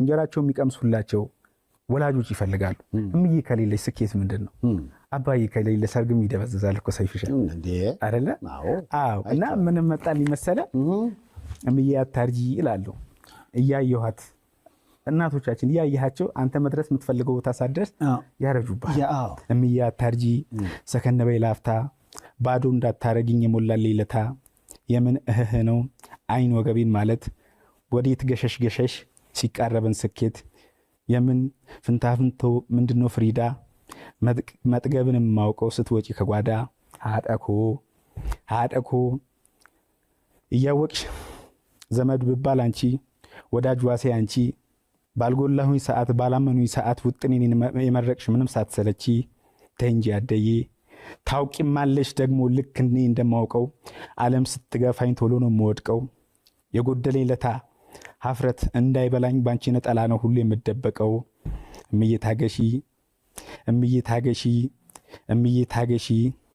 እንጀራቸው የሚቀምሱላቸው ወላጆች ይፈልጋሉ። እምዬ ከሌለች ስኬት ምንድን ነው? አባዬ ከሌለ ሰርግም ይደበዝዛል እኮ ሰይፍሻ አይደለ? አዎ። እና ምንም መጣልኝ መሰለ እምዬ አታርጂ ይላሉ። እያየኋት እናቶቻችን እያየሃቸው አንተ መድረስ የምትፈልገው ቦታ ሳትደርስ ያረጁባል። እምዬ አታርጂ ሰከን በይ ላፍታ ባዶ እንዳታረጊኝ የሞላልኝ ለታ የምን እህህ ነው አይን ወገቤን ማለት ወዴት ገሸሽ ገሸሽ ሲቃረበን ስኬት የምን ፍንታፍንቶ ምንድነው ፍሪዳ መጥገብን የማውቀው ስትወጪ ከጓዳ አጠኮ እያወቅሽ ዘመድ ብባል አንቺ ወዳጅ ዋሴ አንቺ ባልጎላሁኝ ሰዓት ባላመኑኝ ሰዓት ውጥኔን የመረቅሽ ምንም ሳትሰለቺ ተንጂ አደዬ ታውቂማለሽ ደግሞ ልክ እኔ እንደማውቀው ዓለም ስትገፋኝ ቶሎ ነው የምወድቀው የጎደለኝ ለታ ሀፍረት እንዳይበላኝ ባንቺ ነጠላ ነው ሁሉ የምደበቀው እምዬ ታገሺ